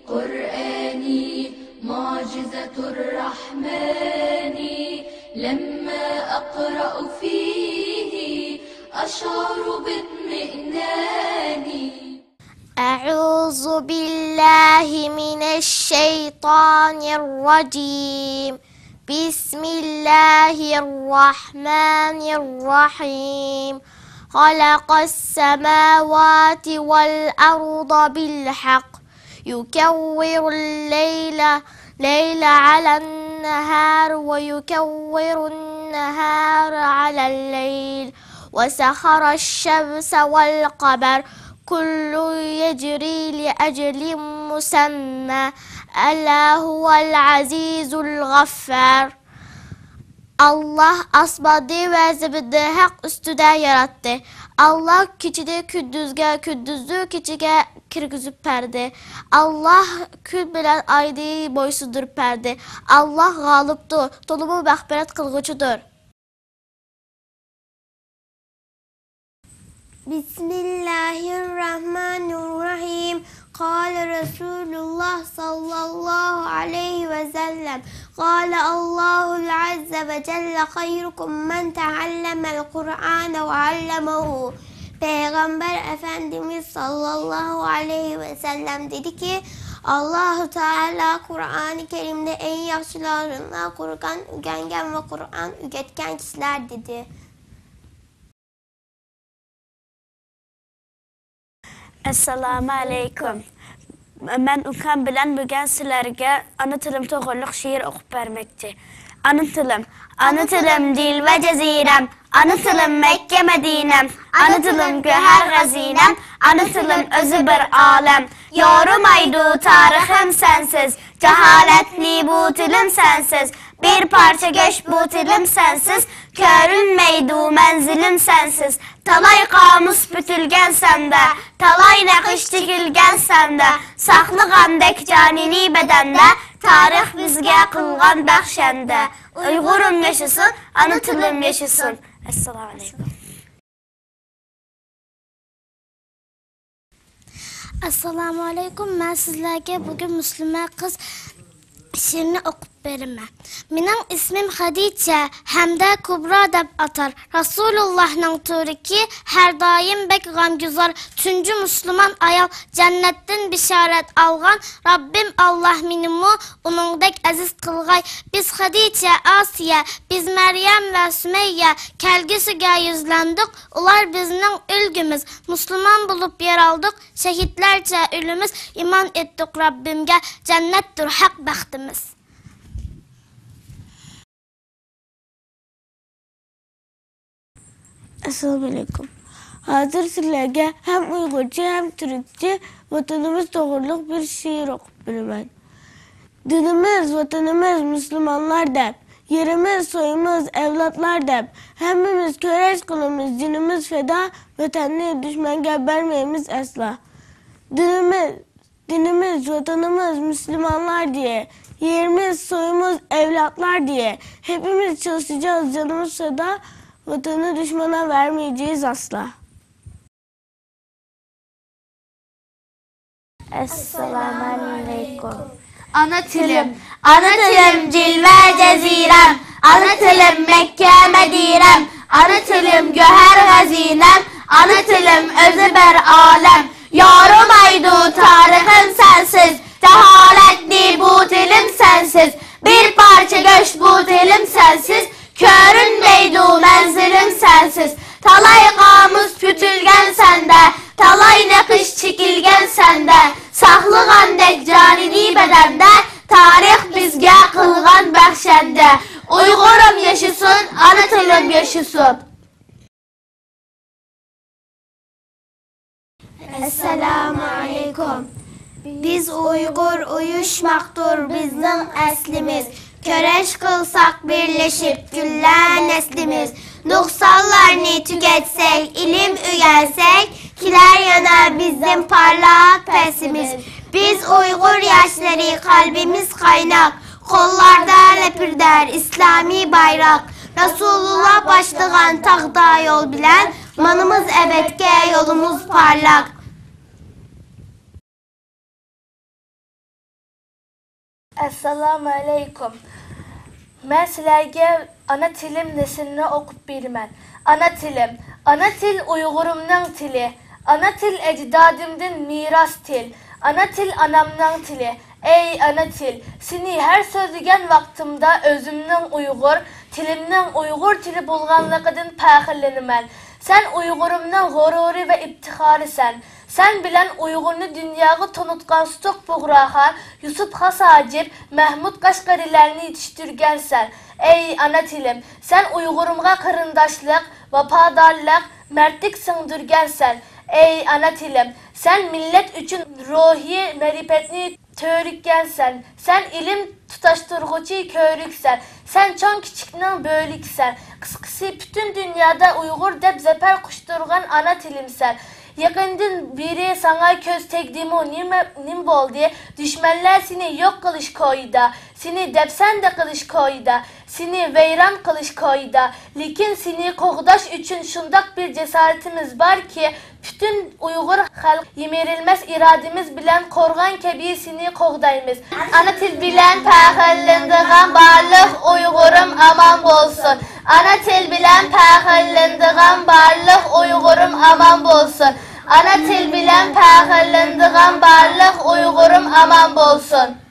قرآني معجزة الرحمن لما أقرأ فيه أشعر باطمئنان. أعوذ بالله من الشيطان الرجيم. بسم الله الرحمن الرحيم. خلق السماوات والأرض بالحق يكور الليل على النهار ويكور النهار على الليل وسخر الشمس والقمر كل يجري لأجل مسمى ألا هو العزيز الغفار. Allah asmadığı ve zibidi hak üstüde yarattı. Allah keçidi küddüzge, küddüzlü keçige kirgizip perdi. Allah kül bilen aydı boysudur perdi. Allah galıptır, tolumu məxbərət qılğıcıdır. Bismillahirrahmanirrahim. Kâle Resulullah sallallahu aleyhi ve sellem. Kâle Allahul azze ve celle hayrukum men teallemel Kur'ane ve allemehu. Peygamber Efendimiz sallallahu aleyhi ve sellem dedi ki, Allah-u Teala Kur'an-ı Kerim'de en yaxşılarından Kur'an ügengen ve Kur'an ügetken kişiler dedi. Assalamu alaikum. Ben Ukan bilen bugün sizlerge ana tilim toğırlıq şiir okup vermekti. Ana tilim dil ve cezirem, ana tilim Mekke Medinem, ana tilim göher gazinem, ana tilim özü bir alem. Yorumaydu tarixim sensiz, cehaletli bu tilim sensiz. Bir parça göç bu tilim sensiz, körünmeydu menzilim sensiz. Talay kamus bütülgen sende, talay nakış dikilgen sende. Saklı gandek canini bedende, tarih bizge kılgan bəxşende. Uygurum yaşasın, ana tilim yaşasın. Esselamu aleykum. Assalamu aleykum. Ben sizlerge bugün Müslüman kız şiirini okup verime. Benim ismim Hadice, hem de Kubra deb atar. Resulullah'ın türiki her daim bek gamgüzar. Tüncü Müslüman ayal cennetten bişaret algan. Rabbim Allah minimu onundek aziz kılgay. Biz Hadice, Asiye, biz Meryem ve Sümeyye kelgisiga yüzlendik. Ular bizning ülgümüz. Müslüman bulup yer aldık. Şehitlerce ölümüz. İman ettik Rabbimge. Cennettir hak bəxtimiz. Esselamu aleykum. Hazır sizlerge hem Uygurca hem Türkçe vatanımız doğruluk bir şiir okup vermem. Dinimiz, vatanımız Müslümanlar dep, yerimiz, soyumuz, evlatlar dep, hemimiz köreş kılımız, dinimiz feda, vatanını düşmenge vermeyimiz asla. Dinimiz, vatanımız Müslümanlar diye, yerimiz, soyumuz, evlatlar diye, hepimiz çalışacağız canımız feda, vatanı düşmana vermeyeceğiz asla. Esselamu aleykum. Ana tilim cilve cezirem, ana tilim Mekke Medinem, ana tilim göher gazinem, ana tilim özü bir alem. Yorumaydu tarixim sensiz, cehaletli bu tilim sensiz. Bir parça göç bu tilim sensiz, körünmeydu menzilim sensiz. Talay kamus pütülgen sende, talay nakış çekilgen sende. Saklı gandek canini bedende, tarih bizge kılgan bəxşende. Uygurum yaşasın, ana tilim yaşasın. Esselamu aleykum. Biz Uygur uyuşmaktır bizim eslimiz. Köreş kılsak birleşip güller neslimiz. Nuksallarını tüketsek, ilim ügelsek, kiler yana bizim parlak pesimiz. Biz Uygur yaşları kalbimiz kaynak, kollarda lepirder İslami bayrak. Resulullah başlığan tağda yol bilen, manımız ebedke yolumuz parlak. Assalamu alaikum. Mən sizlərə ana tilim nesilini oxub bilmən. Ana tilim. Ana til Uyğurumның tili. Ana til ecdadımdan miras til. Ana til anamның tili. Ey ana til, seni hər sözlügən vaxtımda özümның Uyğur, tilimnin Uyğur tili bulğanlığıdan fəxirlənimən. Sən Uyğurumның qüruri və iftixarısən. Sen bilen Uygur'unu dünyayı tanıtkan Stok Buğrahan, Yusuf Hasacip, Mahmud Kaşgarilerini yetiştirgensen. Ey ana tilim, sen Uygurumğa kırındaşlık, vafadarlık, mertlik sındırgensen. Ey ana tilim, sen millet üçün ruhi meripetini törükgensen. Sen ilim tutaştırgıcı körüksen. Sen çok küçükten bölüksen. Kıskısı bütün dünyada Uygur dep zeper kuşturgan ana tilimsen. Yakından biri sana köz tekdimi nim bol diye düşmanlar seni yok kılış koyda. Seni depsen de kılış koyda. Seni veyran kılış koyda. Lakin seni koğdaş üçün şundak bir cesaretimiz var ki bütün Uygur halk yemirilmez irademiz bilen korgan kebi seni koğdayımız. Ana til bilen pəxirləndiğən barlıq Uygurum aman bolsun. Ana til bilen pəxirləndiğən barlıq Uygurum aman bolsun. Ana til bilen pəxirləndiğən barlıq Uygurum aman bolsun.